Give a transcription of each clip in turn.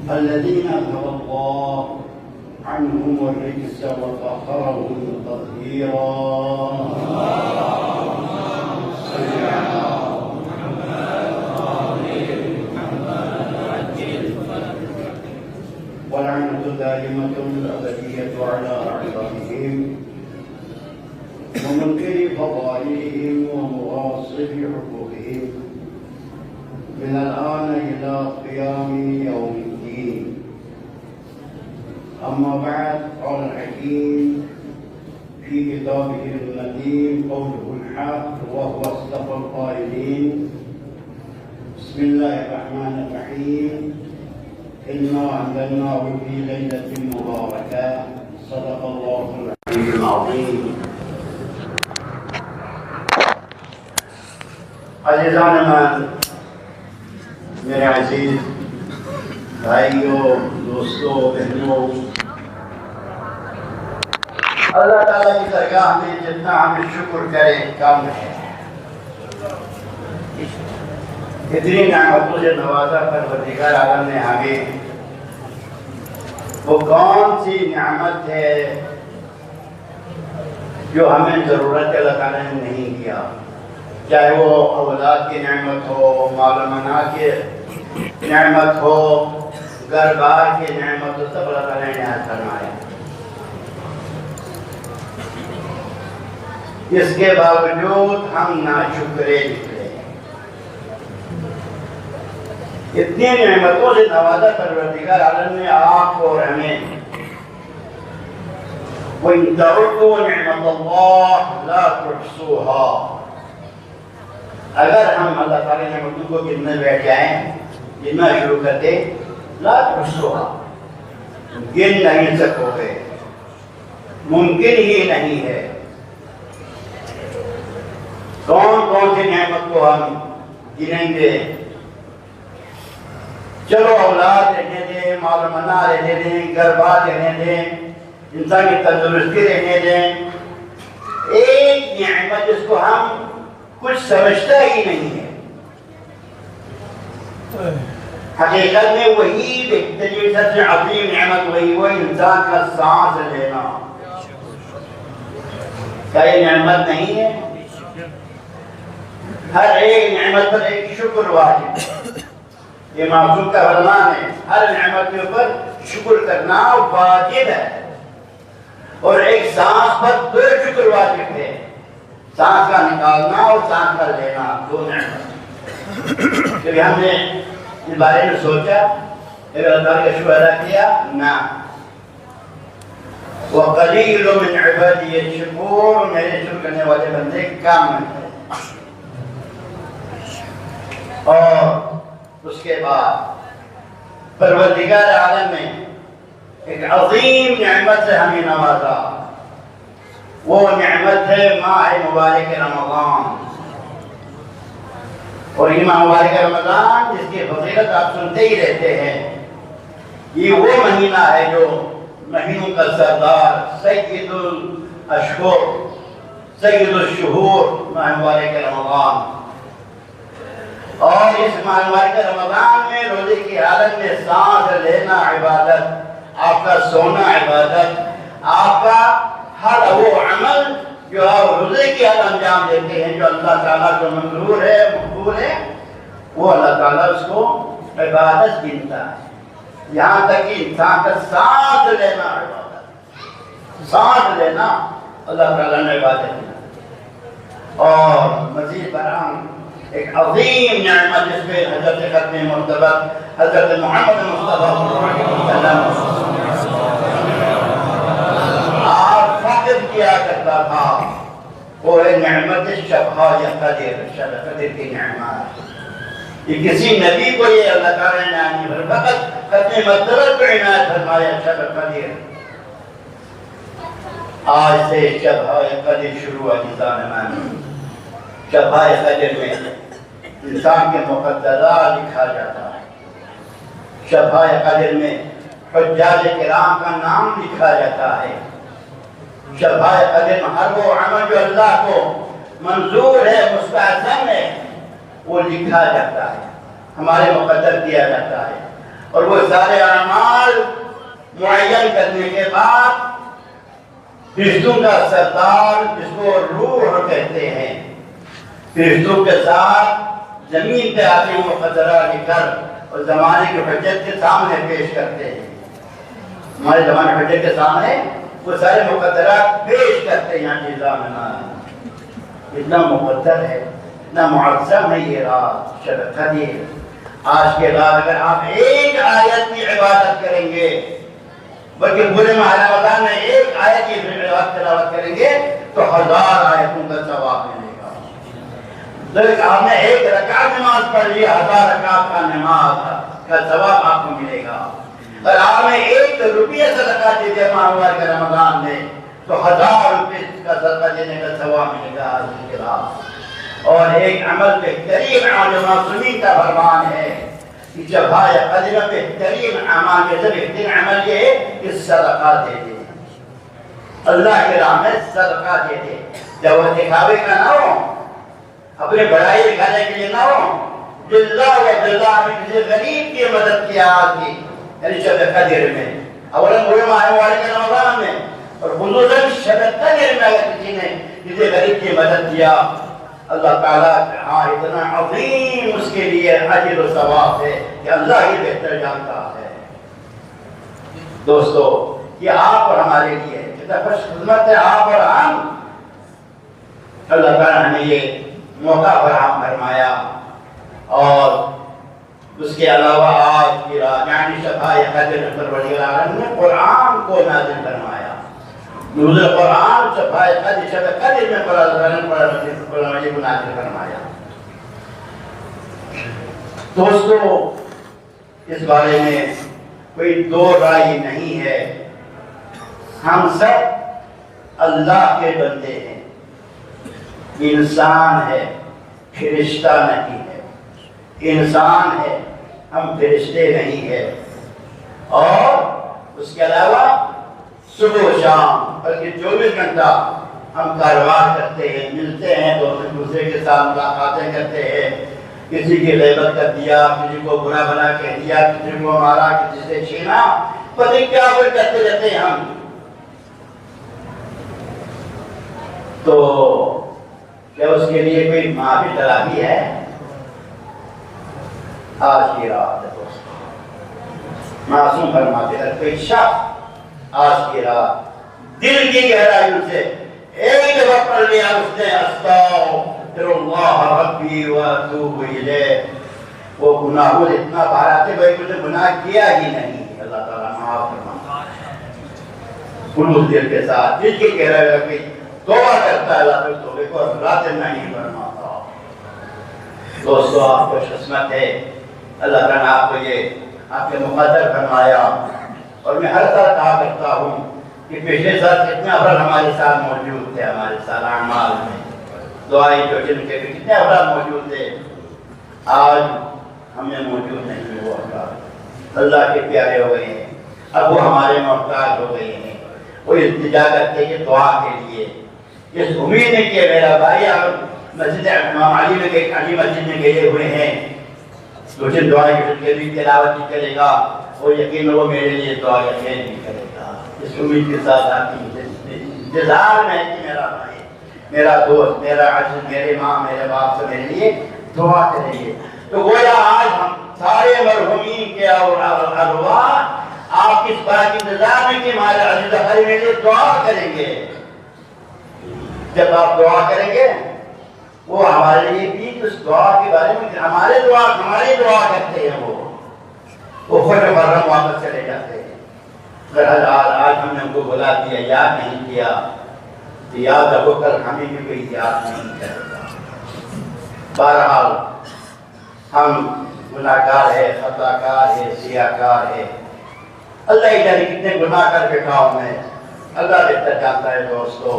الذين أذهب الله عنهم الرجس وطهرهم تطهيرا. صل على ولعنة دائمة الأبدية على أعدائهم ومنكر فضائلهم ومغاصب حقوقهم من الآن إلى قيام يوم الدين. أما بعد، قال الحكيم في كتابه المتين قوله الحق وهو أصدق القائلين: بسم الله الرحمن الرحيم، إنا أنزلناه في ليلة مباركة. صدق الله العلي العظيم. عزیزان من، میرے عزیز بھائیوں، دوستوں، بہنوں، اللہ تعالیٰ کی درگاہ میں جتنا ہمیں شکر کریں کم ہے. اتنی نعمتوں سے نوازا پروردگار عالم نے ہمیں. وہ کون سی نعمت ہے جو ہمیں ضرورت اللہ تعالیٰ نے نہیں کیا؟ چاہے وہ اولاد کی نعمت ہو، مال و منع کی نعمت ہو، گھر بار کی نعمت ہو، سب اللہ تعالیٰ نے عطا فرمایا. اس کے باوجود ہم ناشکرے نکلے. اتنی نعمتوں سے نوازا پروردگار عالم نے آپ اور ہمیں. وَإِن تَعُدُّوا نِعْمَةَ اللَّهِ لَا تُحْصُوهَا. اگر ہم اللہ تعالی نعمتوں کو گننے بیٹھ جائیں، گننا شروع کرتے، لا تحصوها، گن نہیں سکو گے، ممکن ہی نہیں ہے. کون کون سی نعمت کو ہم گنیں گے؟ چلو اولاد رہنے دیں، مال و منع رہنے دیں، گھر بار رہنے دیں، انسان کی تندرستی رہنے دیں. ایک نعمت جس کو ہم کچھ سمجھتا ہی نہیں ہے، حقیقت میں وہی بہترین سب سے عظیم نعمت وہ انسان کا سانس لینا. کیا یہ نعمت نہیں ہے؟ ہر ایک نعمت پر ایک شکر واجب. یہ معصوم کا فرمان ہے، ہر نعمت کے اوپر شکر کرنا واجب ہے. اور ایک سانس پر دو شکر واجب ہے، سانس کا نکالنا اور سانس کا لینا، دو نعمت. کبھی ہم نے اس بارے میں سوچا، اللہ تعالیٰ کا شکر ادا کیا؟ نہ. وَقَلِيلٌ مِّنْ عِبَادِيَ الشَّكُورُ، میرے شکر کرنے والے بندے کم ہیں. اور اس کے بعد پروردگار عالم نے ایک عظیم نعمت سے ہمیں نوازا. وہ نعمت ہے ماہ مبارک رمضان. اور یہ ماہ مبارک رمضان جس کی فضیلت آپ سنتے ہی رہتے ہیں. یہ وہ مہینہ ہے جو مہینوں کا سردار، سید الاشہر، سید الشہور، ماہ مبارک رمضان. اور اس ماہ مبارک رمضان میں روزے کی حالت میں سانس لینا عبادت، آپ کا سونا عبادت، آپ کا ہر وہ عمل جو آپ روزے کی حالت انجام دیتے ہیں جو اللہ تعالیٰ کو منظور ہے، مقبول ہے، وہ اللہ تعالیٰ اس کو عبادت گنتا ہے. یہاں تک کہ انسان کا سانس لینا عبادت، سانس لینا اللہ تعالیٰ نے عبادت گنا. اور مزید برآں ایک عظیم نعمت جس پہ حضرت ختم مرتبت حضرت محمد مصطفیٰ صلی اللہ علیہ وسلم آپ فخر کیا کرتا تھا، وہ ہے نعمت شبہ یا قدر، شب قدر کی نعمت. یہ کسی نبی کو یہ اللہ تعالیٰ نے نہیں بھر، فقط ختم مرتبت کو عنایت فرمایا شب قدر. آج سے شبہ قدر شروع ہے. شبہ قدر میں انسان کے مقدرات لکھا جاتا ہے. شبہ قدر میں حجاج کرام کا نام لکھا جاتا ہے. شبہ قدر میں ہر وہ عمل جو اللہ کو منظور ہے، مستحسن ہے، وہ لکھا جاتا ہے، ہمارے مقدر کیا جاتا ہے. اور وہ سارے اعمال معین کرنے کے بعد فرشتوں کا سردار جس کو روح کہتے ہیں فرشتوں کے ساتھ زمین پہ آتے ہیں مقدرہ لے کر اور زمانے کی حجت کے سامنے پیش کرتے ہیں. ہمارے زمانے حجت کے سامنے وہ سارے مقدرات پیش کرتے ہیں. اتنا مقدر ہے, اتنا معظم ہے یہ رات شب قدر. آج کے بعد اگر آپ ایک آیت کی عبادت کریں گے, بلکہ پورے ماہ رمضان میں ایک آیت کی تلاوت کریں گے تو 1000 آیتوں کا ثواب ملے گا. تو آپ نے ایک رکعت نماز پڑھ لی, 1000 رکعت کا نماز کا ثواب آپ کو ملے گا. اور آپ نے 1 روپیہ صدقہ دے دیا ماہ مبارک رمضان میں تو 1000 روپے کا صدقہ دینے کا ثواب ملے گا آج کے بعد. اور ایک عمل بہترین عمل معصومین کا فرمان ہے کہ جب آیا قدر بہترین اعمال کے سے بہترین عمل یہ ہے کہ صدقہ دے دے, اللہ کے راہ میں صدقہ دے دے. جب وہ دکھاوے کا نہ ہو, اپنے بڑائی دکھانے کے لیے نہ ہو, جزا و جزا میں کسی غریب کی مدد کی آج کی یعنی شب قدر میں, اولا پورے ماہ مبارک رمضان میں اور خصوصاً شب قدر میں اگر کسی نے کسی غریب کی مدد کیا, اللہ تعالیٰ ہاں اتنا عظیم اس کے لیے اجر و ثواب ہے کہ اللہ ہی بہتر جانتا ہے. دوستو یہ آپ اور ہمارے لیے کتنا خوش خدمت ہے آپ اور ہم. اللہ تعالیٰ نے یہ موقع فراہم فرمایا اور اس کے علاوہ آج کی رات یعنی شفاء قدر پروردگار عالم نے قرآن کو نازل فرمایا. نزول قرآن شفاء قدر شب قدر میں قرآن مجید کو نازل فرمایا. دوستو اس بارے میں کوئی دو رائے نہیں ہے, ہم سب اللہ کے بندے ہیں, انسان ہے فرشتہ نہیں ہے, انسان ہے ہم فرشتے نہیں ہیں. اور اس کے علاوہ صبح و شام بلکہ 24 گھنٹہ ہم کاروبار کرتے ہیں, ملتے ہیں, دوسرے کے ساتھ ملاقاتیں کرتے ہیں, کسی کی غیبت کر دیا, کسی کو برا بنا کہہ دیا, کسی کو مارا, کسی سے چھینا, پتہ کیا وہ کرتے رہتے ہیں ہم. تو کیا اس کے لیے کوئی معافی تلافی ہے؟ آج کی رات ہے دوستو, معصوم فرماتے ہیں کوئی شخص آج کی رات دل کی گہرائیوں سے ایک دفعہ پڑھ لیا اس نے استغفر اللہ ربی واتوب الیہ, وہ گناہوں اتنا باہر آتے بھائی مجھے گناہ کیا ہی نہیں, اللہ تعالیٰ معاف فرماتا ہے. خلوص دل کے ساتھ دل کی گہرائیوں میں توبہ کرتا ہے اللہ تعالیٰ توبے کو رات نہیں فرماتا. دوستو آپ کو قسمت ہے, اللہ تعالیٰ نے آپ کو یہ آپ کے مقدر فرمایا. اور میں ہر سال کہا کرتا ہوں کہ پچھلے سال کتنے افراد ہمارے ساتھ موجود تھے, ہمارے ساتھ اعمال میں دعائیں جو جن کے بھی کتنے افراد موجود تھے, آج ہمیں موجود نہیں وہ افراد. اللہ کے پیارے ہو گئے ہیں, اب وہ ہمارے محتاج ہو گئے ہیں. وہ التجا کرتے ہیں دعا کے لیے, اس امید ہے کہ میرا بھائی مسجد امام علی میں گئے, علی مسجد میں گئے ہوئے ہیں, جو جن دعائیں کے بھی تلاوت بھی کرے گا وہ یقین وہ میرے لیے دعا یقین بھی کرے گا. اس امید کے ساتھ آتی انتظار میں ہے کہ میرا بھائی, میرا دوست, میرا عزیز, میرے ماں, میرے باپ سے میرے لیے دعا کریں گے. تو گویا آج ہم سارے مرحومین کے ارواح آپ کس بات کی انتظار میں کہ ہمارے عزیز بھائی میرے لیے دعا کریں گے. جب آپ دعا کریں گے وہ ہمارے لیے بھی اس دعا کے بارے میں ہماری دعا کرتے ہیں, وہ خوش محرم واپس چلے جاتے ہیں. اگر آج ہم نے ان کو بلا دیا, یاد نہیں کیا, تو یاد رکھو کل ہمیں بھی کوئی یاد نہیں کرے گا. بہرحال ہم گناہگار ہے, خطاکار ہے, سیاہکار ہے. اللہ ہی جانے کتنے گناہ کر بیٹھا ہوں میں, اللہ بہتر جانتا ہے. دوستو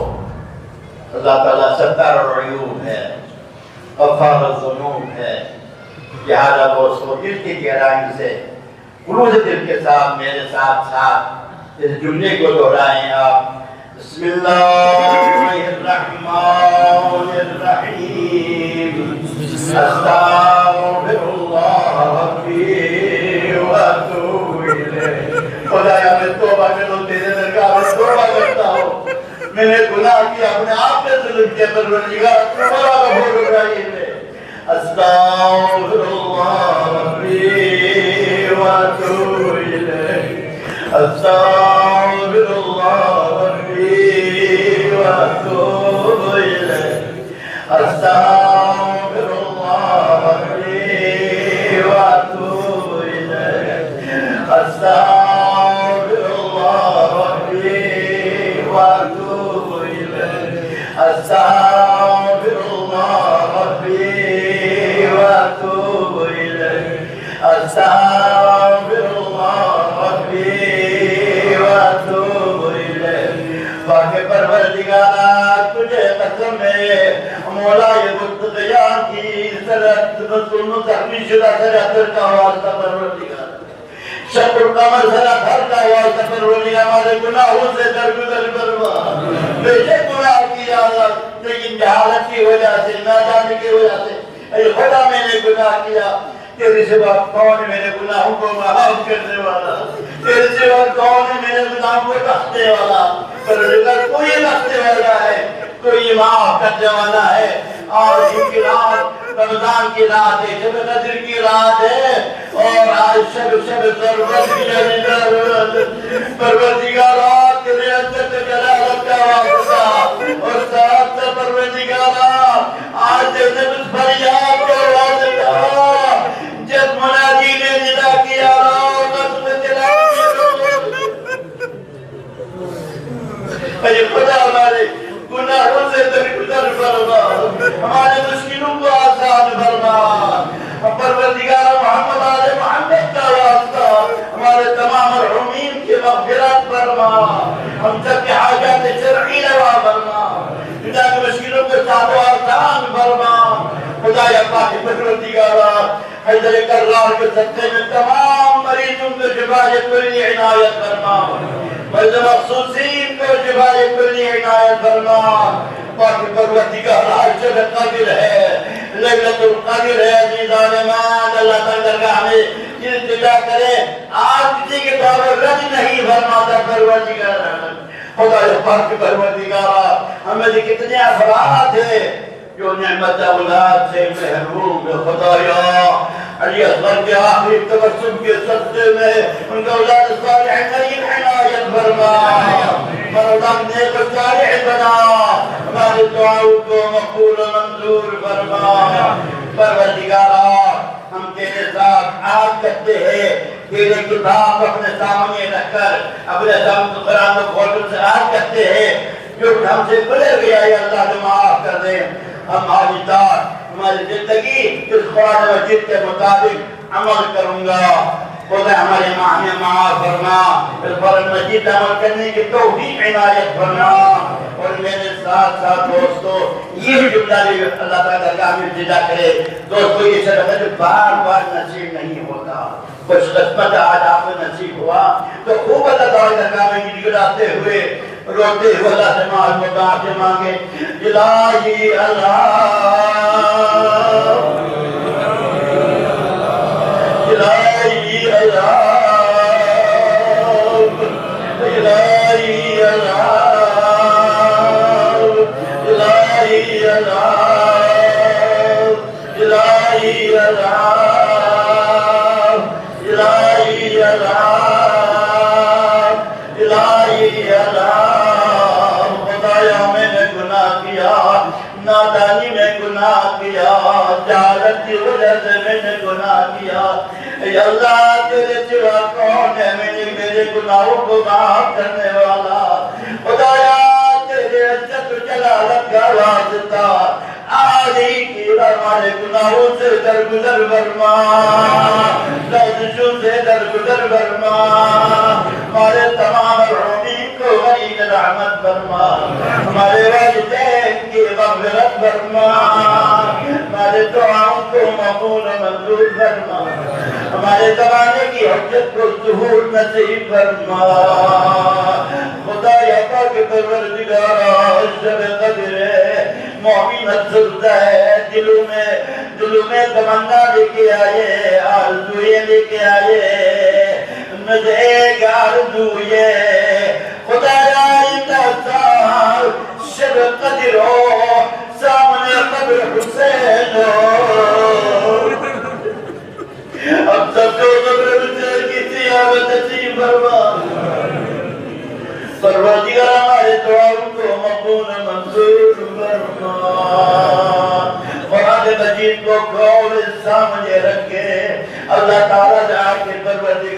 اللہ تعالیٰ ستار العیوب ہے, غفار الذنوب ہے. لہذا دوستو دل کی گہرائیوں سے خلوص دل کے ساتھ میرے ساتھ اس جملے کو دہرائیں آپ. بسم اللہ الرحمن الرحیم, استغفر اللہ ربی واتوب پروردگار تمہارا غفور الرحیم ہے استغفر اللہ ربی واتوب الیہ استغفر اللہ ربی واتوب الیہ استغفر اللہ ربی واتوب الیہ استغفر اللہ ربی واتوب الیہ استغفر اللہ ربی واتوب الیہ استغفر اللہ ربی واتوب الیہ پاک پروردگارا تجھے قسم ہے مولا یہ متقیان کی سرحد مسلم زخمی شدہ سرحد کا واسطہ پروردگار شب القمر سرحد ہر کا واسطہ پروردگار ہمارے گناہوں سے درگزر فرما بے شک گناہ کیا لیکن جہالت کی وجہ سے نادانی کی وجہ سے اے خدا میں نے گناہ کیا تیرے سوا کون ہے میرے گناہوں کو معاف کرنے والا تیرے سوا کون ہے میرے گناہوں کو بخشنے والا پروردگار کوئی بخشنے والا ہے کوئی معاف کرنے والا ہے اور ان کی رات رمضان کی رات ہے شب قدر کی رات ہے اور آج شب ضرورت کی ضرورت پروردگار تیرے عزت جلالت کا واسطہ اور ساتھ پروردگار آج جیسے اس فریاد کا واسطہ جب منادی نے ندا کیا اے خدا ہمارے گناہوں سے درگزر فرما ہمارے مشکلوں کو آسان فرما پروردگار محمد آل محمد کا واسطہ ہمارے تمام مرحومین کی مغفرت فرما ہم سب کی حاجات شرعی روا فرما خدا کی مشکلوں کے ساتھ آسان فرما خدا یا پاک پروردگار حیدر کرار کے صدقے میں تمام مریضوں کو شفاء کلی عنایت فرما مرد مخصوصین کو شفاء کلی عنایت فرما پاک پروردگار آج شب قدر ہے لیلۃ القدر ہے عزیزان ایمان اللہ تعالی درگاہ میں التجا کرے آج کسی کے طور پر رد نہیں فرماتا پروردگار خدا یا پاک پروردگار ہمیں کتنے افراد ہیں جو نعمت اولاد سے محروم خدایا علی اصغر کے آخری تبسم کے صدقے میں ان کا اولاد صالح کریم عنایت فرما مردم نیک صالح بنا ہماری دعاؤں کو مقبول و منظور فرما پروردگارا ہم تیرے ساتھ عہد کرتے ہیں تیرے کتاب اپنے سامنے رکھ کر اپنے سامنے قرآن و کھول سے عہد کرتے ہیں جو ہم سے بھولے گیا ہے اللہ نے معاف کر دے ہم حاجتار ہماری زندگی اس قرآن مجید کے مطابق عمل کروں گا خدا ہمارے معنی معاف فرما اس قرآن مجید عمل کرنے کی توفیق عنایت فرما اور میرے ساتھ ساتھ دوستو یہ جملہ بھی اللہ تعالیٰ درگاہ میں التجا کرے دوستو یہ شرط بار بار نصیب نہیں ہوتا کچھ قسمت آج آپ کو نصیب ہوا تو خوب اللہ تعالیٰ درگاہ میں گڑگڑاتے ہوئے روتے ہوئے اللہ سے معاف مدعا سے مانگے الہی اللہ الہی اللہ الہی اللہ الہی اللہ الہی اللہ الہی اللہ الہی اللہ خدایا میں نے گناہ کیا نادانی میں گناہ کیا جہالت کی وجہ سے میں نے گناہ کیا اے اللہ تیرے سوا کون ہے میرے گناہوں کو معاف کرنے والا خدایا تیرے عزت و جلالت کا واسطہ آدھی کی ہمارے گناہوں سے درگزر فرما لغزشوں سے درگزر فرما ہمارے تمام مرحومین کو غریب رحمت فرما ہمارے والدین کی مغفرت فرما ہمارے دعاؤں کو مقبول و منظور فرما ہمارے زمانے کی حجت کو ظہور نصیب فرما خدا یا پاک پروردگارا شب قدر ہے مومن افسردہ ہے دلوں میں تمنا لے کے آئے آرزوئے لے کے آئے مجھے آرزوئے خدا یا انتظار شب قدر ہو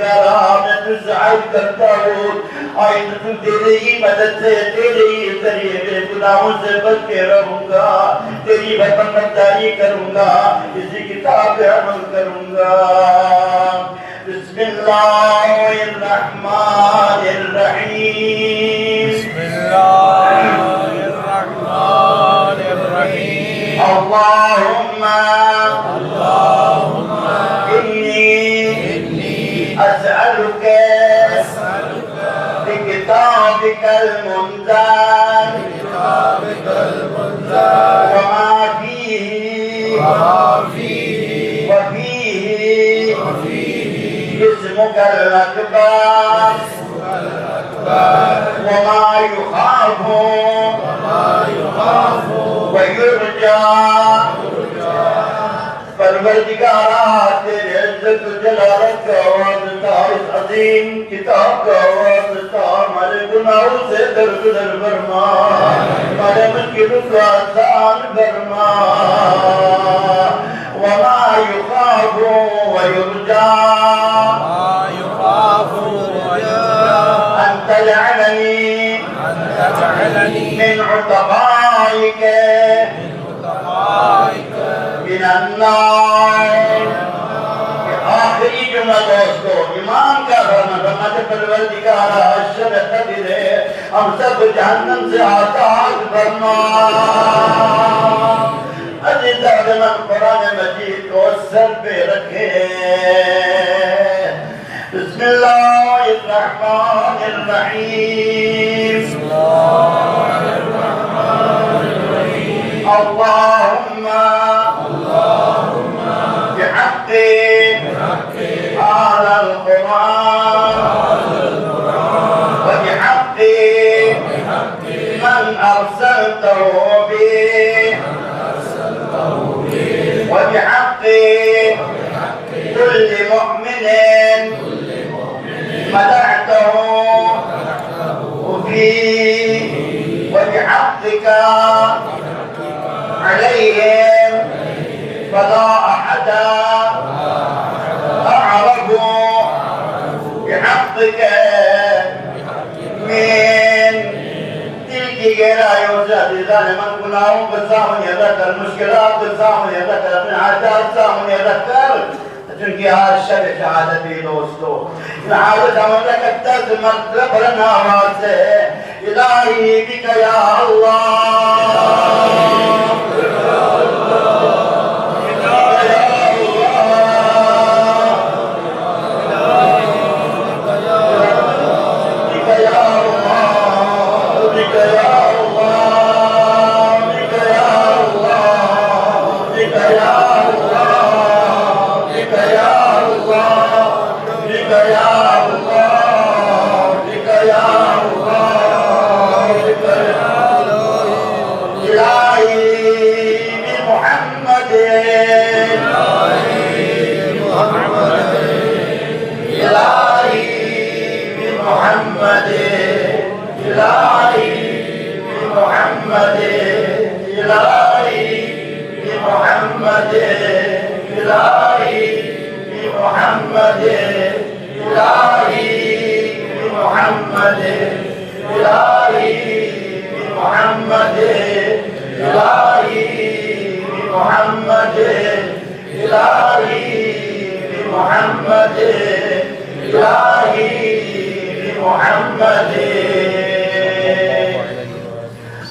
پروردگارہ میں تجھ سے عائد کرتا ہوں آئند تو تیرے ہی مدد سے تیرے ہی ذریعے میں گناہوں سے بچ کے رہوں گا تیری فرمانبرداری کروں گا اسی کتاب پہ عمل کروں گا بسم اللہ الرحمن الرحیم بسم اللہ الرحمن الرحیم اللہم انی اسألک بکتابک المنزل وما فیہ وفیہ اسمک الأکبر وما يخاف ويرجى پروردگارہ تیرے عزت و جلالت کا واسطہ اس عظیم کتاب کا واسطہ ہمارے گناہوں سے درگزر فرما ہمارے مشکلوں کو آسان فرما وما يخاف ويرجى أن تجعلني من عتقائك من النار آخری جملہ دوستو ایمان کا فرماتے پروردگارہ اشہد قدرے ہم سب جہنم سے آزاد فرما عزیز من قرآن مجید کو سر پہ رکھے بسم اللہ الرحمن الرحیم اللہم بحق آل القرآن وبحق من أرسلته به وبحق كل مؤمن مدحته فيه وبحقك عليهم فلا أحد أعرف بحقك من تلك گہرائیوں سے عزیزان من گناہوں کو سامنے رکھ کر مشکلات کو سامنے رکھ کر اپنے حاجات سامنے رکھ کر چونکہ آج شب شہادتی دوستو حاضر سامنے رکھتا سے مطلب رن آواز سے الہی بک یا اللہ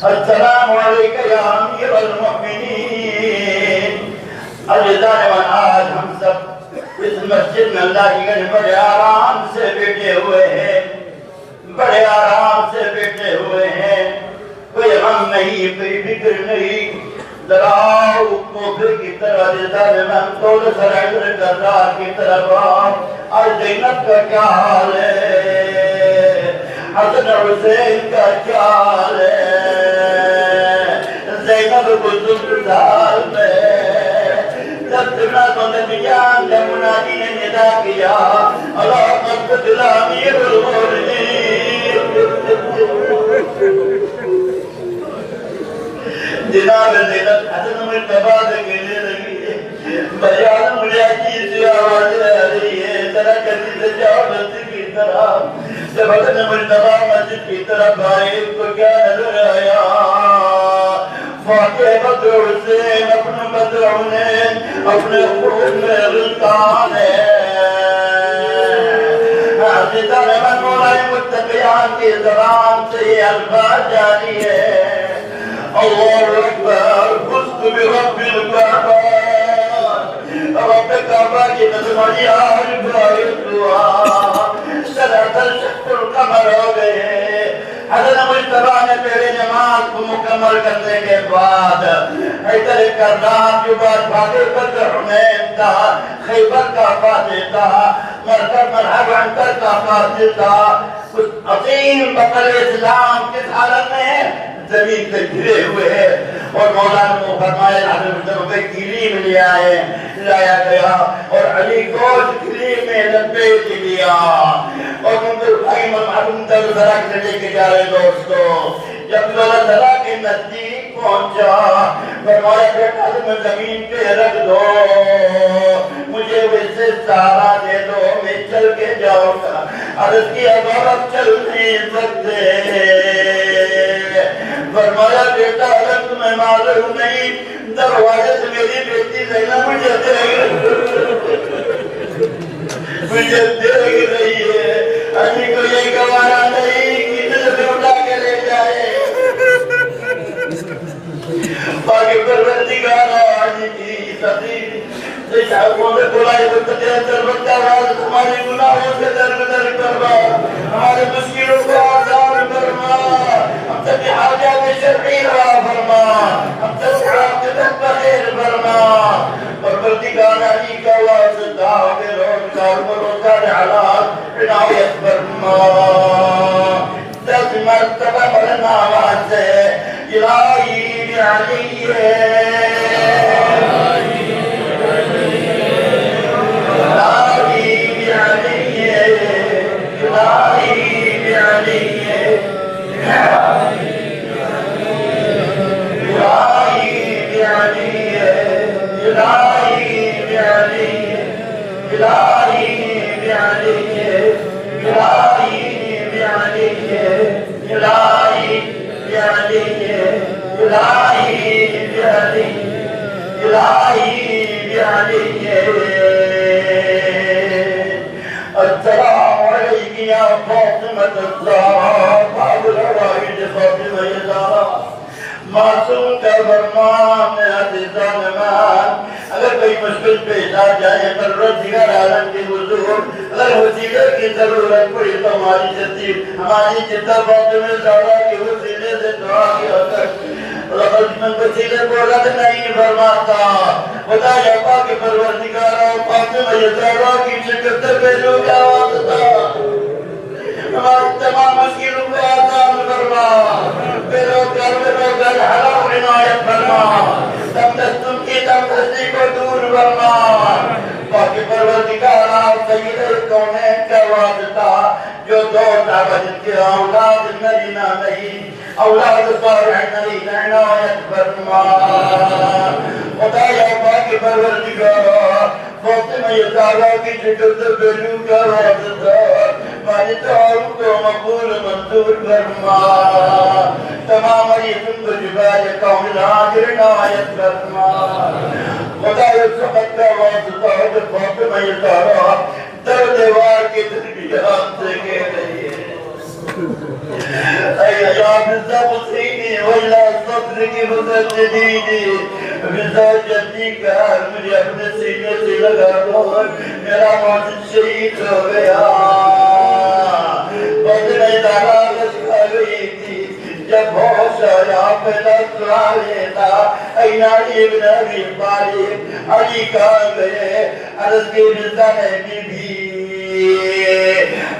السلام علیکم یا امیر المؤمنین عزیزان من آج ہم سب اس مسجد میں اللہ کی گھر بڑے آرام سے بیٹھے ہوئے ہیں بڑے آرام سے بیٹھے ہوئے ہیں کوئی غم نہیں کوئی فکر نہیں ذراؤ کوفر کی طرح عزیزان من طول سرائر کردار کی طرف اور جنت کا کیا حال ہے حسن حسین کا کیا حال ہے زینب کو زلزال میں جب سنا تو نبیان جب منادی نے ندا کیا اللہ قد امیر المؤمنین جناب زینب حسن مرتبہ سے کہنے لگی بیان مجھے چیز سے آواز آ رہی ہے طرح جلدی سے جاؤ مسجد کی طرف. جب حضرت مجتبی مسجد کی طرف آئے تو کیا نظر آیا؟ فاتح بدر حسین اپنے بدر حنین اپنے خون میں غلطان ہے. حضرت من مولا متقیان کی زبان سے یہ الفاظ جاری ہے. اللہ اکبر فزت برب الکعبہ. رب کعبہ کی نظمانی عارف آئیتوا سلاتل شکل القمر ہو گئے. حضرت مجتبی نے پہلے نماز کو مکمل کرنے کے بعد حیدر کرنات جو بعد فاتح بدر حنین تھا، خیبر کا فاتح تھا، مرحب عنتر کا فاتح تھا، عظیم بطل اسلام کس حالت میں ہے؟ زمین سے گرے ہوئے ہیں. اور مولانا کو فرمایا حضرت روپے کیلی میں لے آئے، لایا گیا اور علی گوشت کیلی میں لپیٹ لیا اور منظر بھائی منظر ذرا کے لے کے جا رہے دوستو. جب ذرا ذرا کے نزدیک پہنچا فرمایا بیٹا تمہیں زمین پہ رکھ دو، مجھے ویسے سہارا دے دو، میں چل کے جاؤں گا. عرض کی اب آپ چل نہیں سکتے. فرمایا بیٹا اگر تمہیں معلوم نہیں دروازے سے میری بیٹی زینب مجھے دیکھ رہی ہے. علی کو یہ گوارا نہیں کہ دل میں اٹھا کے لے جائے. باقی پروردگار علی کی صدیق صحابوں نے بلائے تو تیرے دربتا راز ہماری گناہوں سے دربدر کروا، ہمارے مشکلوں کو آسان فرما، ہم سب کی حاجات شرعی روا فرما، ہم سب کی عاقبت بخیر فرما. پروردگار علی کا واسطہ بے روزگار و روزگار حلال عنایت فرما. 10 مرتبہ مرنا آواز سے الہی علی ہے، السلام علیکم یا فاطمۃ الزہرا باب العوائد فاطمہ الزہرا. معصوم کا فرمان ہے عزیزان مان، اگر کوئی مشکل پیش آ جائے پروردگار عالم کے حضور اگر وسیلے کی ضرورت پڑی تو ہماری جتنا فاطمہ الزہرا کے وسیلے سے دعا کیا کر. من وسیلے کو رد نہیں فرماتا. خدا یا پاک پروردگار فاطمہ الزہرا کی شکر سے پہلو کا واسطہ ہماری تمام مشکلوں کو آسان فرما، بے روزگار حلال عنایت فرما، تم کی تندرستی کو دور فرما. باقی پروردگار سید کونین کا واسطہ جو دو صحابہ جن کے اولاد نرینہ نہیں اولاد صالح نرینہ عنایت فرما. خدا یا باقی پروردگار فاطمہ الزہرا کی شکر سے پہلو کا واسطہ ہماری دعاؤں کو مقبول منظور فرما. تمام عریضوں کو جبال قوم الحاضر عنایت فرما. خدا یا سبت کا واسطہ جو فاطمہ الزہرا در دیوار کی تربیات سے کہہ رہی ہے اے یا بزا حسینی ویلا صدر کی مسجدینی بزا جدی کار مجھے اپنے سینے سے لگا دو، میرا موجود شہید ہو گیا. فاطمہ الزہرا لشکا گئی تھی جب ہوش آیا پہلا سوال یہ تھا این علی ابن ابی طالب، علی کہاں گئے؟ عرض کی بزا نے بھی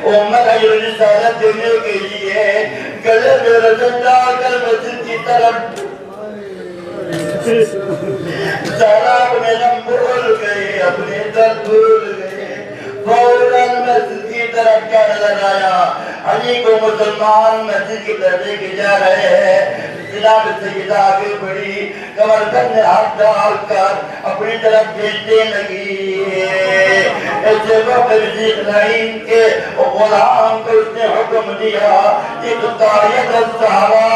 امت علی رسالت دینے کے لیے گلے میں رسل ڈال کر مسجد کی طرف زہرا اپنے نم بھول گئے، اپنے در بھول گئے. فوراً مسجد کی طرف کیا نظر آیا؟ علی کو مسلمان مسجد کی طرف لے کے جا رہے ہیں، جناب سیدہ آگے بڑھی، کمر کرنے ہاتھ ڈال کر اپنی طرف بھیجنے لگی۔ ایسے وقت رزق نعیم کے غلام کو اس نے حکم دیا کہ تطایت الزہرا،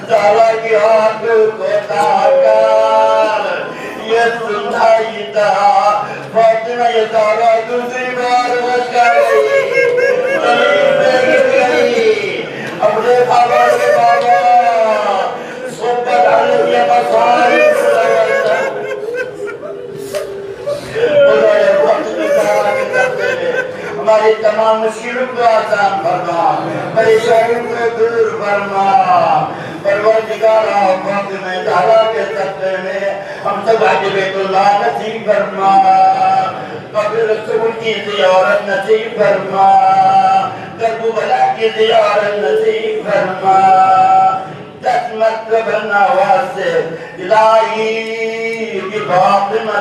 زہرا کی آنکھ کو اتار کر یہ سنائی تھا فاطمہ یہ زہرا دوسری بار بچ گئی، اپنے بابا کے بابا صحبت علیہ مسائل ہماری تمام مشکلوں کو آسان فرما، پریشانیوں کو دور فرما۔ پروردگارا فاطمہ زہرا کے صدقے میں ہم سب حج بیت اللہ نصیب فرما، قبر رسول کی زیارت نصیب فرما، کربلا کی زیارت نصیب فرما۔ 10 مرتبہ نواز سے الہی کی فاطمہ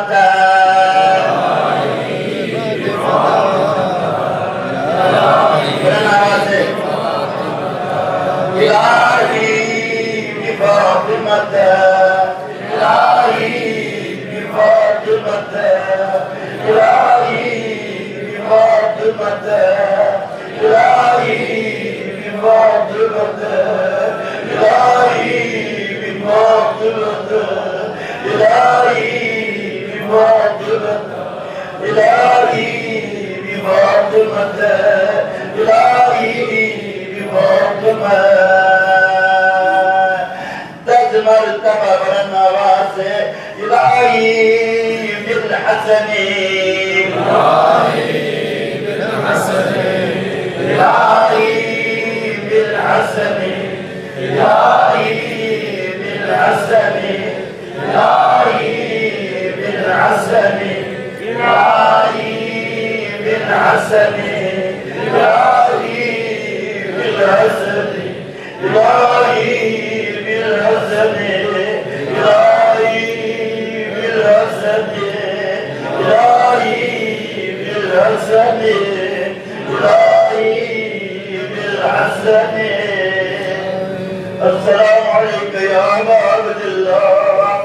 السلام علیکم یا عبد اللہ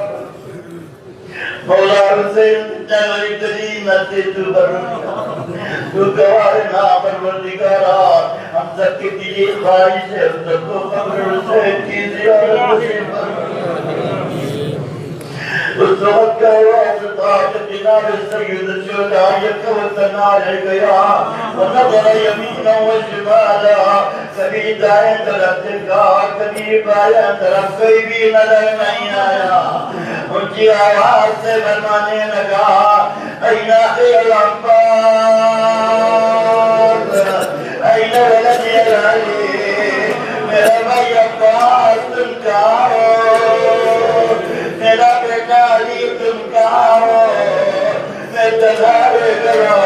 مولا حسین جنگلی ترین نتی تو گوارنا پروردگارا ہم سب کی دلی خواہش ہے ہم سب کو قبر حسین کی زیارت نصیب فرما۔ اس وقت کا واسطہ جناب سید الشہداء یکوتنا لے گیا ونظر یمینا و شمالا، کبھی دائیں طرف دیکھا کبھی بائیں طرف، کوئی بھی نظر نہیں آیا۔ ان کی آواز سے فرمانے لگا این اخی العباس، این ولدی العلی، میرا بھائی عباس تم کہاں ہو، میرا بیٹا علی تم کہاں ہو، میں تظاہر کرو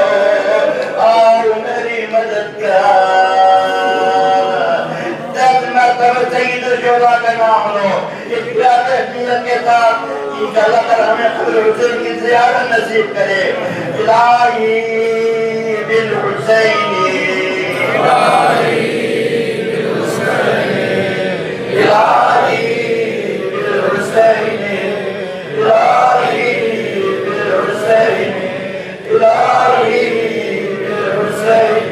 اور میری مدد کر۔ 10 مرتبہ سید الشہداء کا نام لو، اس پیار تحقیق کے ساتھ انشاءاللہ تعالی ہمیں قبر حسین کی زیارت نصیب کرے۔ الہی بالحسین، الہی بالحسین، الہی بالحسین، الہی بالحسین، الہی بالحسین،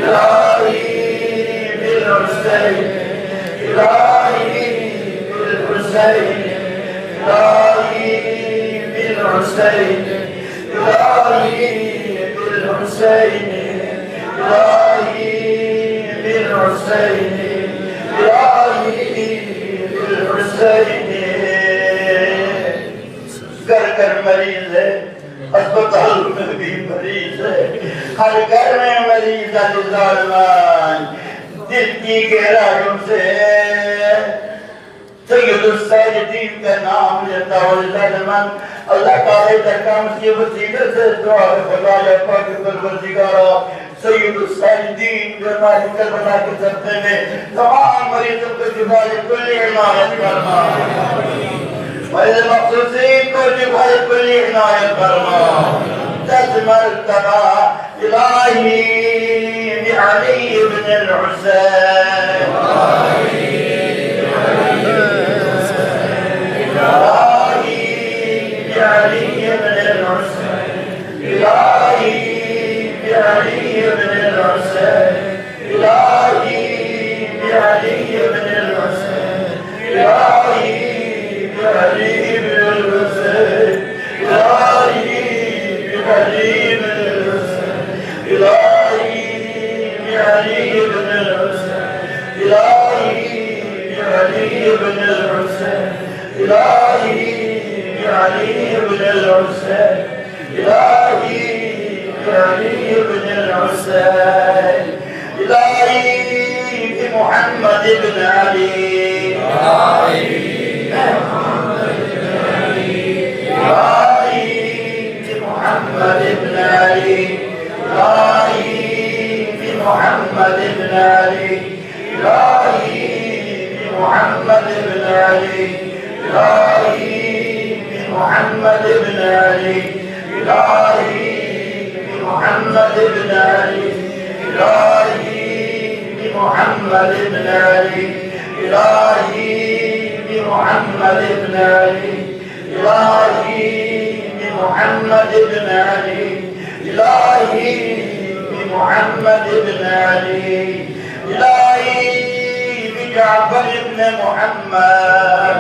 الہی بالحسین، الہی بالحسین، الہی بالحسین، الہی بالحسین، الہی بالحسین، الہی بالحسین۔ گھر گھر مریض ہے، اسپتال میں بھی مریض ہے، ہر گھر میں مریض ہے ظالمان، دل کی گہرائیوں سے سید الساجدین کا نام لیتا ہو ظالمان۔ اللہ تعالی درگاہ کی وسیلے سے دعا ہے خدا یا پاک پروردگارا سید الساجدین جو مالک کربلا کے صدقے میں تمام مریضوں کو شفائے کلی عنایت فرما، مریض مخصوصین کو شفائے کلی عنایت فرما۔ 10 مرتبہ الہی بعلي بن الحسين إلهي بعلي بن الحسين إلهي بعلي بن الحسين إلهي بعلي بن الحسين إلهي بعلي بن الحسين إلهي بعلي بن الحسين إلهي بعلي بن الحسين إلهي بعلي بن الحسين إلهي بعلي بن الحسين إلهي بعلي بن الحسين إلهي بمحمد بن علي إلهي بمحمد بن علي إلهي بمحمد بن علي إلهي بمحمد بن علي إلهي بمحمد بن علي إلهي بمحمد بن علي إلهي بمحمد بن علي إلهي بمحمد بن علي إلهي بمحمد بن علي إلهي بمحمد بن علي إلهي بجعفر بن محمد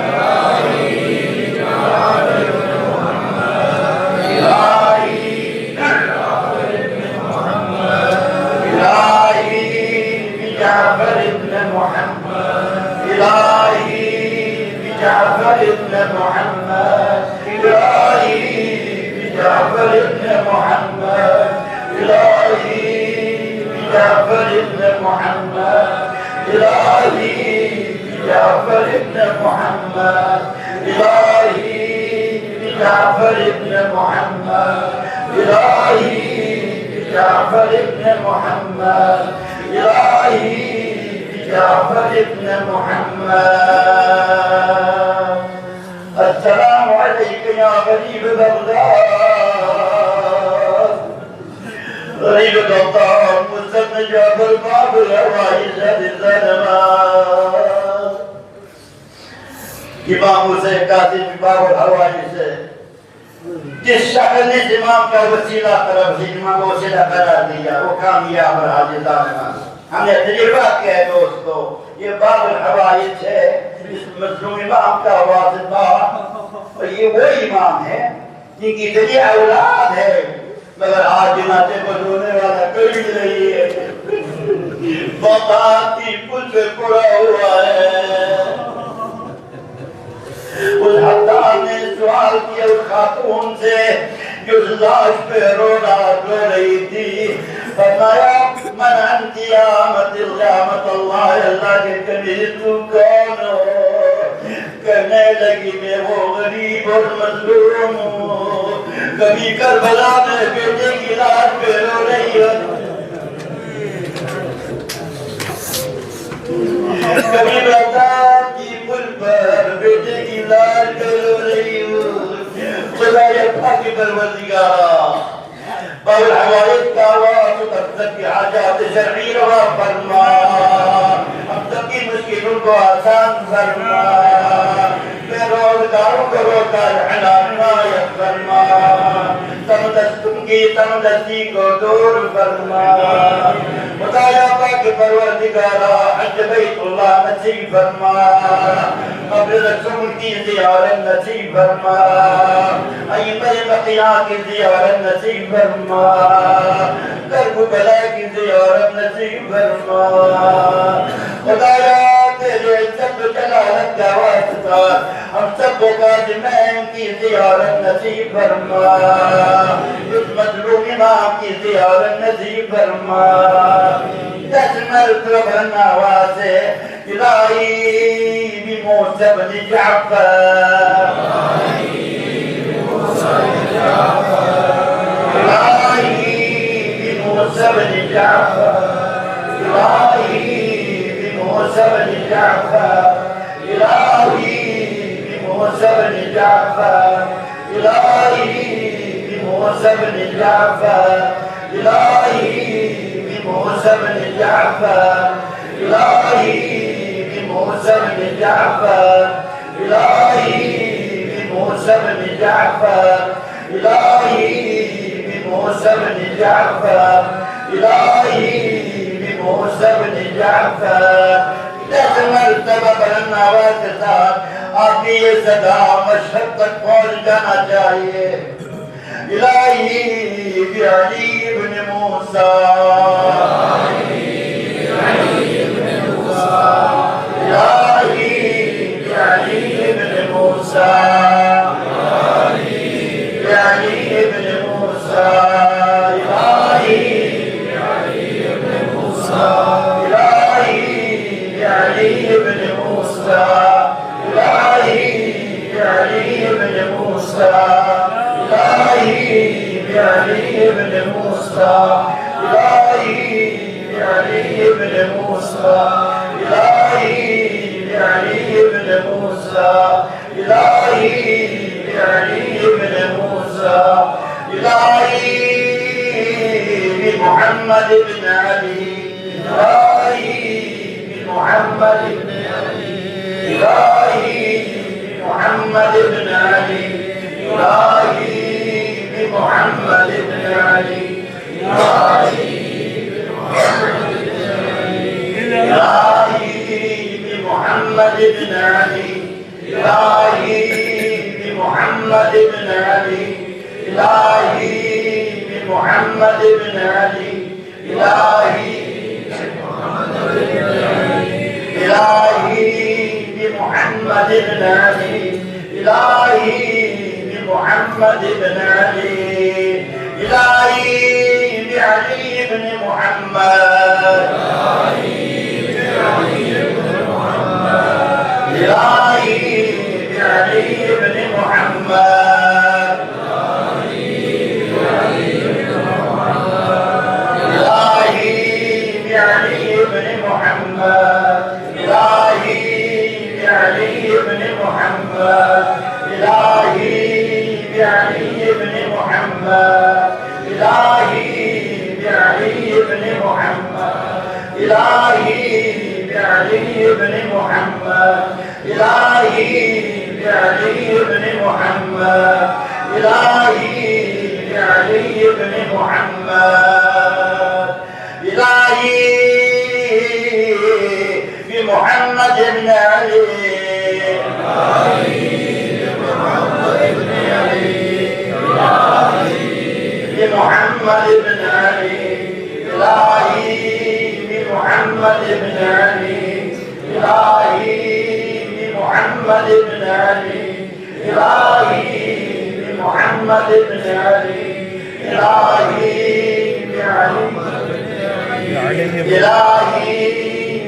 جعفر بن محمد إلهي بجعفر بن محمد إلهي بجعفر بن محمد إلهي بجعفر بن محمد إلهي بجعفر بن محمد إلهي بجعفر بن محمد إلهي بجعفر بن محمد إلهي بجعفر بن محمد السلام عليك يا غريب بغداد غريب بغداد مستمع جعفر باب الهوى الذي ظلمات امام حسین قاسم باب الهوى جس شخص نے امام کا وسیلہ طرف سے امام کو وسیلہ قرار دیا وہ کامیاب رہا جزانا ہم نے تجربہ کیا ہے دوستو یہ باب الحوائج ہے اس مظلوم امام کا واسطہ اور یہ وہ امام ہے جن کی ذریعہ اولاد ہے مگر آج جنازے کو رونے والا کوئی نہیں ہے بطاطی پل پہ پڑا ہوا ہے اس حداد نے سوال کیا اس خاتون سے جو لاش پہ رو رہی تھی فرمایا من انت یا امت اللہ اللہ کے کبھی تو کون ہو کہنے لگی میں وہ غریب اور مظلوم ہوں کبھی کربلا میں بیٹے کی لاش پہ رو رہی ہوں کبھی بغداد کی پل پر بیٹے کی لاش پہ رو رہی ہوں خدا یکتا کی پروردگارا باب الحوائج کا آواز تقصد کی حاجات شرعی روا فرما ہم سب کی مشکلوں کو آسان فرما بے روزگاروں کو روزگار عنایت فرما تمدستوں کی تمدستی کو دور فرما خدایا پاک پروردگارا حج بیت اللہ نصیب فرما قبر رسول کی زیارت نصیب فرما ایمہ بقیہ کی زیارت نصیب فرما کرب بلا کی زیارت نصیب فرما خدایا تیرے سب جلالت کا واسطہ ہم سب قادمین کی زیارت نصیب فرما اس مظلوم امام کی زیارت نصیب فرما دس مرتبہ نواز الہی بموسى بن جعفر الہی بموسى بن جعفر الہی بموسى بن جعفر الہی بموسى بن جعفر الہی بموسى بن جعفر الہی بموسى بن جعفر إلهي بموسى بن جعفر إلهي بموسى بن جعفر إلهي بموسى بن جعفر إلهي بموسى بن جعفر جیسے مرتبہ بلند آواز کے ساتھ آپ کی یہ صدا مشہد تک پہنچ جانا چاہیے إلهي بعلي بن موسى إلهي بعلي بن موسى بعلي بن موسى إلهي بعلي بن موسى إلهي بعلي بن موسى إلهي بعلي بن موسى إلهي بعلي بن موسى إلهي بعلي بن موسى إلهي بعلي بن موسى إلهي بعلي بن موسى إلهي بمحمد بن علي إلهي بمحمد بن علي إلهي بمحمد بن علي إلهي بمحمد بن علي إلهي بمحمد بن علي إلهي بمحمد بن علي إلهي بمحمد بن علي إلهي بمحمد بن علي إلهي بمحمد بن علي إلهي بعلي بن محمد إلهي بعلي بن محمد إلهي بعلي بن محمد إلهي بعلي بن محمد إلهي بعلي بن محمد إلهي بعلي بن محمد إلهي بعلي بن محمد إلهي بعلي بن محمد إلهي بعلي بن محمد إلهي بمحمد بن علي بمحمد بن علي إلهي بمحمد بن علي إلهي بمحمد بن علي إلهي بمحمد بن علي إلهي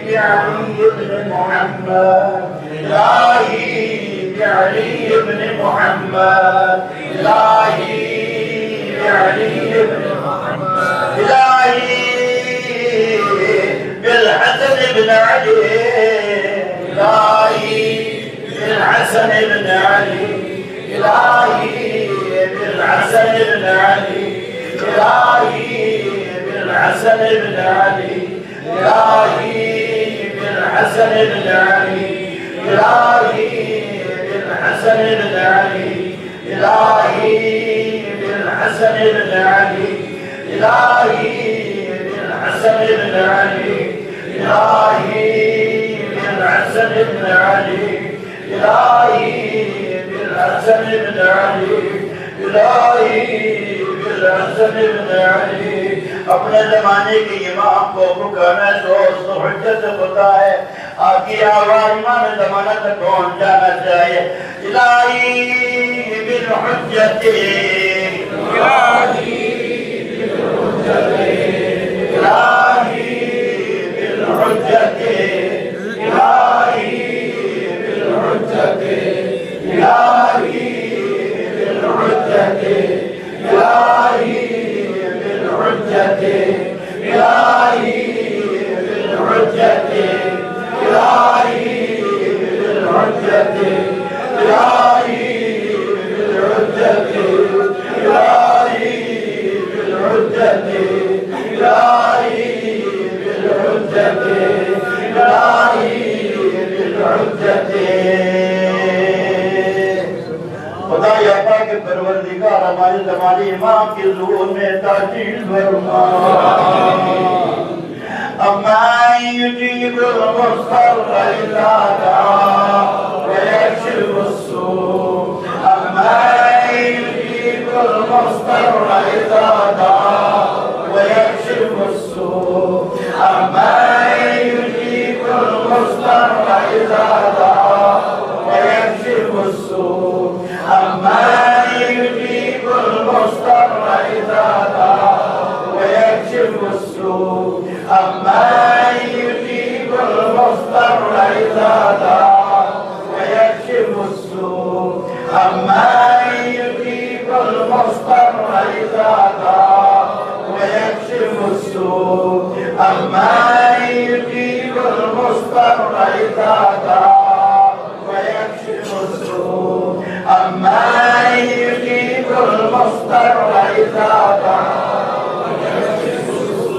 بعلي بن محمد إلهي بعلي بن محمد إلهي بعلي بن محمد إلهي بالحسن بن علي إلهي بالحسن بن علي إلهي بالحسن بن علي إلهي بالحسن بن علي إلهي بالحسن بن علي إلهي بالحسن بن علي إلهي بالحسن بن علي إلهي بالحسن بن علي إلهي بالحسن بن علي إلهي بالحسن بن علي إلهي بالحسن بن علي اپنے زمانے کے امام کو پکارنا دوست حجت خدا ہے آپ کی آواز امام زمانہ تک پہنچ جانا چاہیے الہی بالحجت الہی بالحجت الہی بالحجت الہی بالحجت الہی بالحجت الہی بالحجت الہی بالحجت الہی بالحجت الہی بالحجت الہی بالحجت الہی پروردگار ہمارے زمانے امام کے ظہور میں تاجیل فرما أَمَّن يُجِيبُ الْمُضْطَرَّ إِذَا دَعَاهُ وَيَكْشِفُ السُّوءَ أَمَّن يُجِيبُ الْمُضْطَرَّ إِذَا دَعَاهُ وَيَكْشِفُ السُّوءَ أَمَّن يُجِيبُ الْمُضْطَرَّ إِذَا دَعَاهُ وَيَكْشِفُ السُّوءَ أَمَّن يُجِيبُ الْمُضْطَرَّ إِذَا دَعَاهُ وَيَكْشِفُ السُّوءَ أَمَّن يُجِيبُ الْمُضْطَرَّ إِذَا دَعَاهُ وَيَكْشِفُ السُّوءَ أَمَّن يُجِيبُ الْمُضْطَرَّ إِذَا دَعَاهُ وَيَكْشِفُ السُّوءَ أَمَّن يُجِيبُ الْمُضْطَرَّ إِذَا دَعَاهُ وَيَكْشِفُ السُّوءَ أَمَّن يُجِيبُ الْمُضْطَرَّ إِذَا دَعَاهُ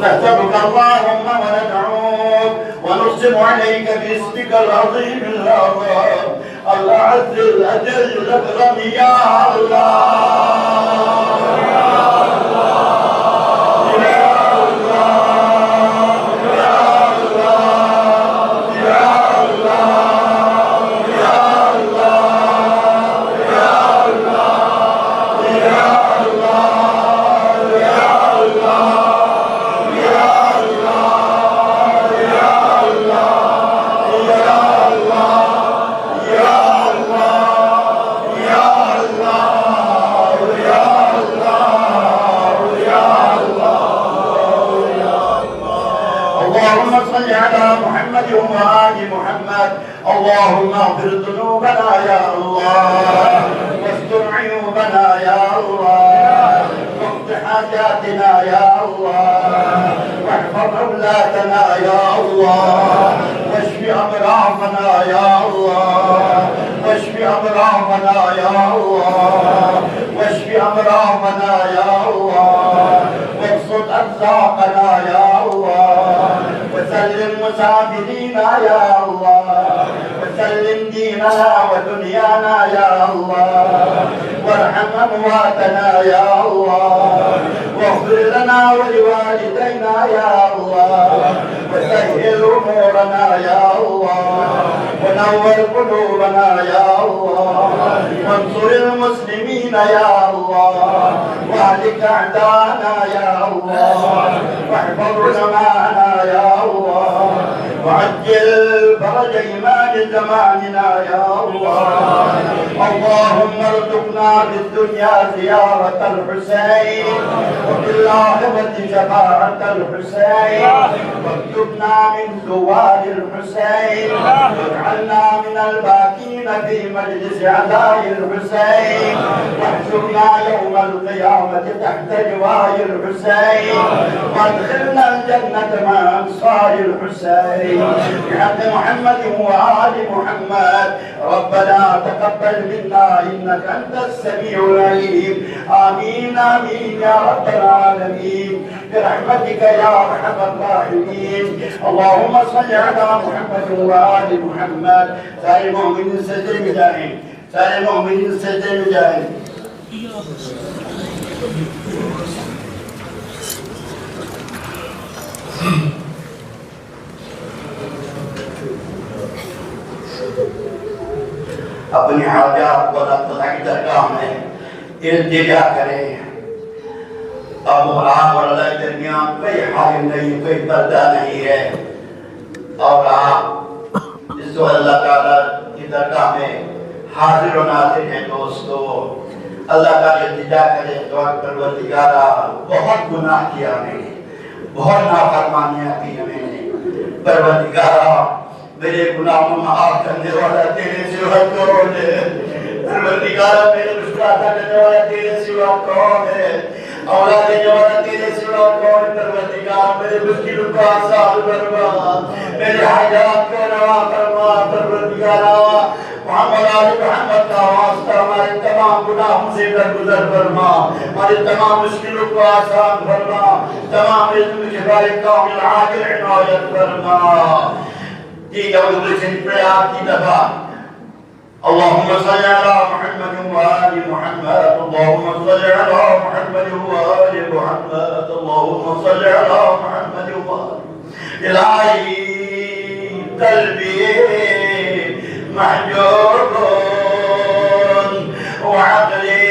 نسألك اللهم وندعوك ونقسم عليك باسمك العظيم الأعظم الأعز الأجل الأكرم يا الله اللهم اغفر ذنوبنا يا الله واستر عيوبنا يا الله واقض حاجاتنا يا الله واحفظ اولادنا يا الله واشف امراضنا يا الله واشف امراضنا يا الله واشف امراضنا يا الله وابسط ارزاقنا يا الله وسلم مسافرينا يا الله وسلم ديننا ودنيانا يا الله وارحم أمواتنا يا الله واغفر لنا ولوالدينا يا الله وسهل أمورنا يا الله ونور قلوبنا يا الله وانصر المسلمين يا الله واهلك أعداءنا يا الله واحفظ علماءنا يا الله وعجل فرج إيمان زماننا يا الله اللهم ارزقنا في الدنيا زيارة الحسين وفي الآخرة شفاعة الحسين واكتبنا من زوار الحسين واجعلنا من الباكين في مجلس عزاء الحسين واحشرنا يوم القيامة تحت لواء الحسين وادخلنا الجنة مع أنصار الحسين بحق محمد وآل محمد ربنا تقبل منا إنك أنت السميع العليم آمين آمين يا رب العالمين برحمتك يا أرحم الراحمين اللهم صل على محمد وآل محمد سارے مومنین سجدے میں جائیں سارے مومنین سجدے میں جائیں اپنی حاجات کو اللہ تعالیٰ کی درگاہ میں التجا کریں اب آپ اور اللہ کے درمیان کوئی حائل نہیں کوئی پردہ نہیں ہے اور آپ جس وقت اللہ تعالیٰ کی درگاہ میں حاضر و ناظر ہیں دوستو اللہ کا التجا کریں دعا پروردگارا بہت گناہ کیا میں نے بہت نافرمانیاں کی میں نے پروردگارا میرے گناہوں میں معاف کرنے والا تیرے سوا کون ہے پروردگارا میرے مشکلات کرنے والا تیرے سوا کون ہے اولاد دینے والا تیرے سوا کون ہے پروردگار میرے مشکلوں کو آسان فرما میرے حاجات کو روا فرما پروردگارا محمد آل محمد کا واسطہ ہمارے تمام گناہوں سے درگزر فرما ہمارے تمام مشکلوں کو آسان فرما تمام علم شفاء کامل عاجل عنایت فرما ٹھیک ہے وہ دوسری پڑے آپ کی دفعہ اللهم صل على محمد وآل محمد اللهم صل على محمد وآل محمد اللهم صل على محمد وآل إلهي قلبي محجوب وعقلي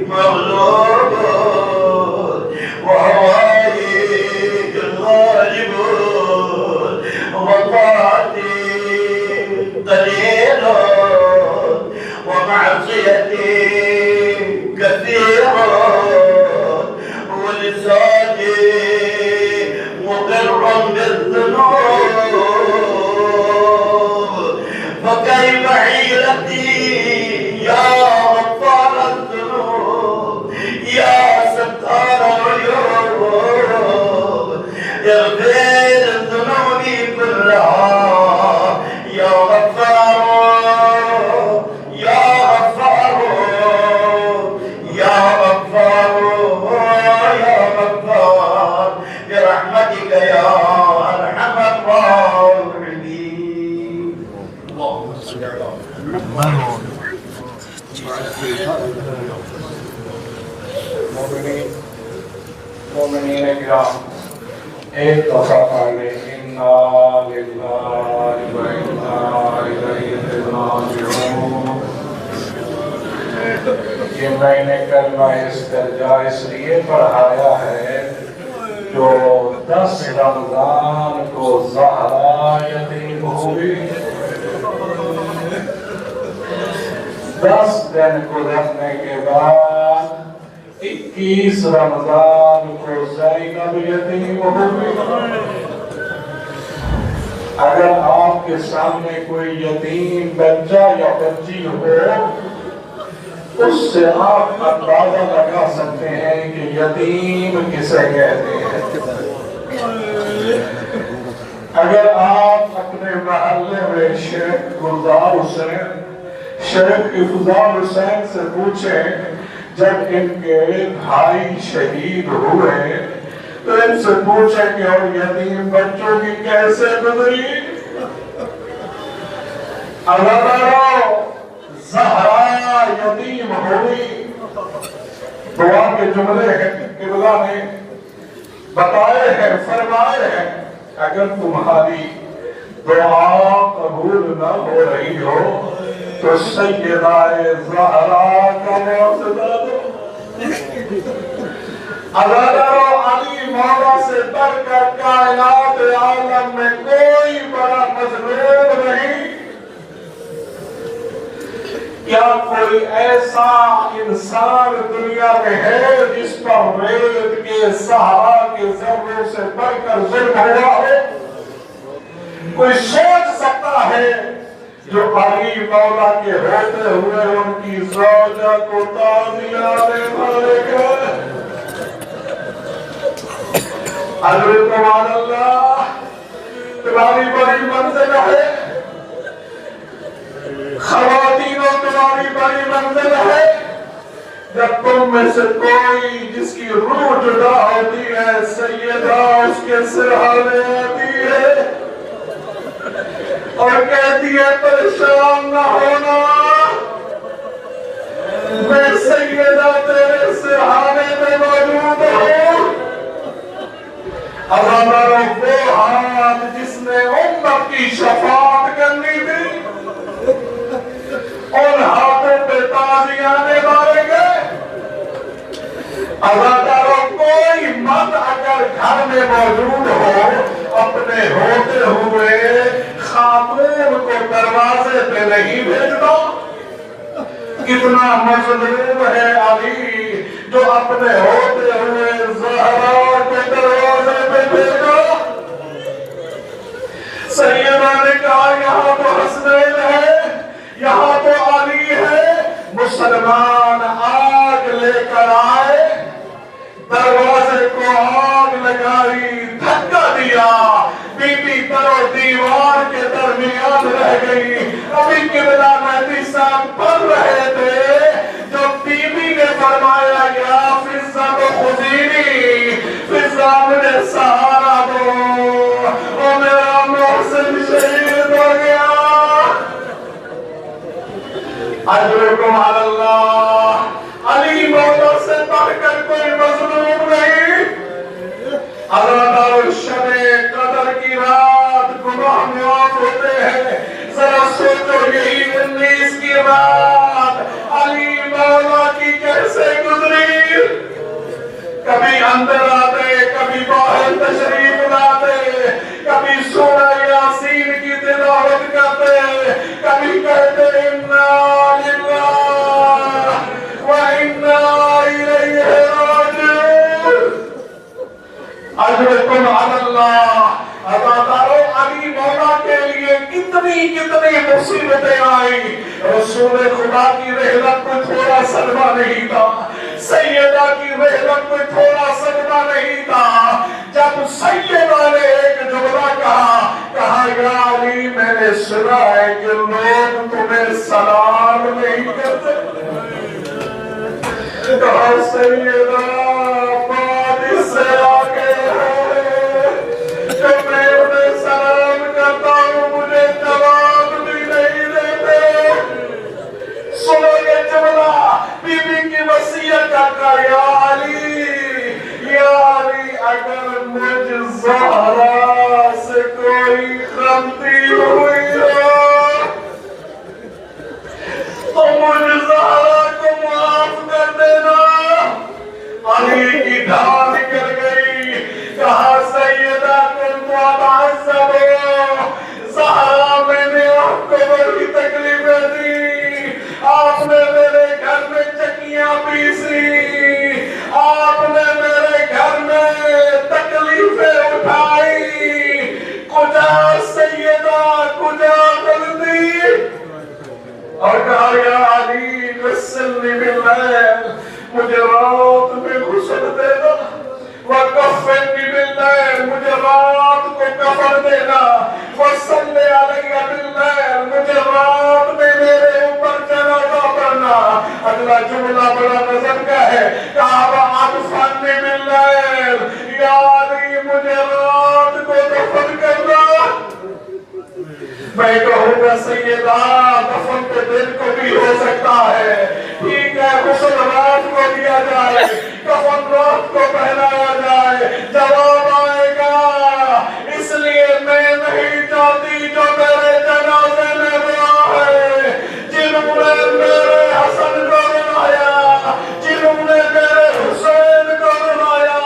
مغلوب وهواي غالب وطاعتي قليل ومعصيتي كثيرة ولساني مقر بالذنوب فكيف حيلتي يا غفار الذنوب يا ستار العيوب اغفر ذنوبي كلها يا غفار يا غفار يا غفار يا غفار برحمتك يا ارحم الراحمين. اللهم صل على مومنین کرام ایک دفعہ پڑھ لیں انا للہ و انا الیہ راجعون. یہ میں نے کلمہ استرجاع اس لیے پڑھایا ہے جو 10 رمضان کو زہرا یتیم ہوئی، 10 دن گزرنے کے بعد 21 رمضان کو زینب یتیم ہوئی. اگر آپ کے سامنے کوئی یتیم بچہ یا بچی ہو اس سے آپ اندازہ لگا سکتے ہیں کہ یتیم کسے کہتے ہیں. اگر آپ اپنے محلے میں شیخ گلزار حسین شیخ افضال حسین سے پوچھیں جب ان کے بھائی شہید ہوئے تو ان سے پوچھیں کہ اور یتیم بچوں کی کیسے گزری. اگر زہرا یتیم ہوئی دعا کے جملے ہیں قبلہ نے بتائے ہیں فرمائے ہیں اگر تمہاری دعا قبول نہ ہو رہی ہو تو سیدہ زہرا کا معجزہ دو. حضرت علی مولا سے بڑھ کر کائنات عالم میں کوئی بڑا مظلوم نہیں. کیا کوئی ایسا انسان دنیا میں ہے جس پر ریت کے صحرا کے ذروں سے بڑھ کر ظلم ہوا ہو؟ کوئی سوچ سکتا ہے جو علی مولا کے ہوتے ہوئے ان کی زوجہ کو تعزیت مارے گئے؟ حضرت سبحان اللہ تمہاری بڑی منزل ہے. خواتینوں تمہاری بڑی منزل ہے. جب تم میں سے کوئی جس کی روح جدا ہوتی ہے سیدہ اس کے سرحانے آتی ہے اور کہتی ہے پریشان نہ ہونا میں سیدہ تیرے سرحانے میں موجود ہوں. ہمارا وہ ہاتھ جس نے امت کی شفاعت کرنی تھی ان ہاتھوں پہ تازیانے مارے گئے. ازاداروں کوئی مرد اگر گھر میں موجود ہو اپنے ہوتے ہوئے خاتون کو دروازے پہ نہیں بھیجنا. کتنا مظلوم ہے علی جو اپنے ہوتے ہوئے زہرا کے دروازے پہ بھیجا. سیدہ نے کہا یہاں تو حسنین ہے یہاں تو علی ہے. مسلمان آگ لے کر آئے دروازے کو آگ لگائی دھکا دیا بی بی پر و دیوار کے درمیان رہ گئی. ابھی قبلہ مہدی صاحب پڑھ رہے تھے جو بی بی نے فرمایا یا فضا تو خزینی فضا مجھے سہارا دو اور میرا محسن شہید ہو گیا. اجرکم علی اللہ، علی مولا سے بڑھ کر کوئی مظلوم نہیں۔ عزادار شب قدر کی رات گناہ معاف ہوتے ہیں، ذرا سوچو یہی 19 کی رات علی مولا کی کیسے گزری؟ کبھی اندر آتے، کبھی باہر تشریف لاتے، کبھی سورہ یاسین کی تلاوت کرتے، کبھی کہتے انا للہ و انا الیہ راجعون۔ اجرکم علی اللہ، عزادارو علی مولا کے لیے کتنی کتنی مصیبتیں آئی، رسول خدا کی رحلت کو تھوڑا صدمہ نہیں تھا، سیدہ کی رحلت کو تھوڑا صدمہ نہیں تھا۔ جب سیدہ نے ایک جملہ کہا یا علی میں نے سنا ہے کہ لوگ تمہیں سلام نہیں کرتے، کہا سیدہ بات اس سے آگے ہے کہ میں انہیں سلام کرتا ہوں مجھے جواب بھی نہیں دیتے۔ سنو یہ جملہ بی بی کی وصیت کا، یا علی اگر مجھ زہرا سے کوئی غلطی ہوئی ہو تو مجھ زہرا کو معاف کر دینا۔ علی کی ڈھال نکل گئی، کہا سیدہ کنت اتعذب، زہرا میں نے آپ کو بڑی تکلیفیں دی، آپ نے میرے گھر میں چکیاں پیسی، آپ نے میرے گھر میں تکلیفیں اٹھائی، کجا سیدہ کجا غلطی؟ اور کہا یا علی غسلنی باللیل، مجھے رات میں غسل دینا، وکفنی باللیل، مجھے رات کو کفن دینا، وصلی علی باللیل، مجھے رات میں میرے اوپر جنازہ پڑھنا۔ اگلا جملہ بڑا نظر کا ہے، کہا وادفنی باللیل، یا علی مجھے رات کو دفن کرنا۔ میں کہوں گا سیدہ دفن کے دن کو بھی ہو سکتا ہے، ٹھیک ہے غسل رات کو دیا جائے، کفن رات کو پہنایا جائے، جواب آئے گا اس لیے میں نہیں چاہتی جو میرے جنازے میں ہوا ہے، جنہوں نے میرے حسن کو رلایا، جنہوں نے میرے حسین کو رلایا،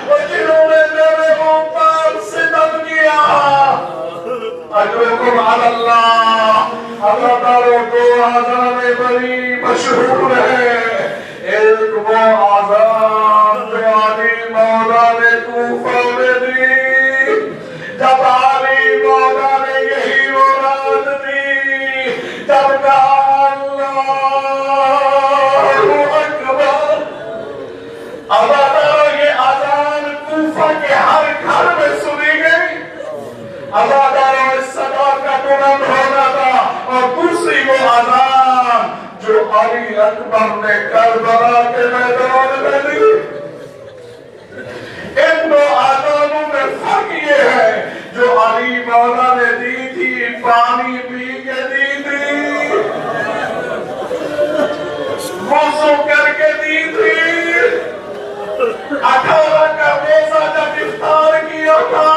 اور جنہوں نے میرے اوپر ستم کیا۔ اجرکم علی اللہ، اللہ تعالیٰ دو آزان بڑی مشہور ہے، ایک وہ آزان جو علی مولا نے کوفہ میں دی، جب علی مولا نے یہی مراد دی، جب کہا اللہ اکبر۔ اللہ تعالیٰ یہ آزان کوفہ کے ہر گھر میں سنی گئی، اللہ تعالیٰ اس صدا کا بلند ہونا تھا، اور دوسری وہ آزان جو علی اکبر نے کربلا کے میدان میں دی۔ ان دو آزانوں میں فرق یہ ہے، جو علی مولا نے دی تھی پانی پی کے دی تھی، وضو کر کے دی تھی، 18 کا روزہ جب افطار کیا تھا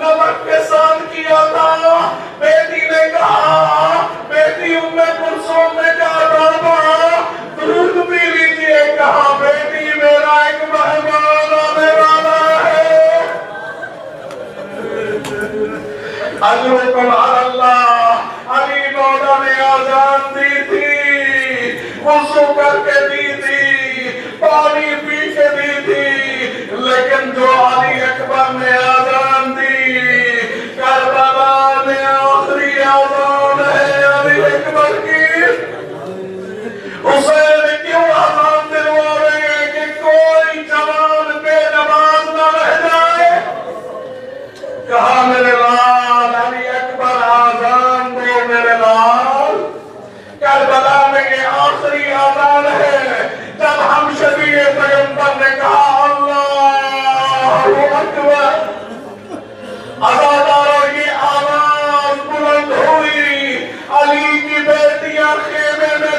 نمک کے ساتھ کیا تھا۔ بیٹی نے کہا بیٹی ام کلثوم نے کہا بابا دودھ پی لیجئے، کہا بیٹی میرا ایک مہمان آنے والا ہے۔ اجرکم علی اللہ، علی مولا نے آزان دی تھی، وضو کر کے دی تھی، پانی پی کے دی تھی، لیکن جو علی اکبر نے آزان دی کربلا میں آخری آزان ہے علی اکبر کی۔ حسین کیوں آزان دلوا رہے ہیں کہ کوئی جوان بے نماز نہ رہ جائے؟ کہا میرے لال علی اکبر آزان دو میرے لال، کربلا میں یہ آخری آزان ہے جب ہم شفیع پیغمبر نے کہا اللہ اکبر۔ عزادارو یہ آواز بلند ہوئی، علی کی بیٹیاں خیمے میں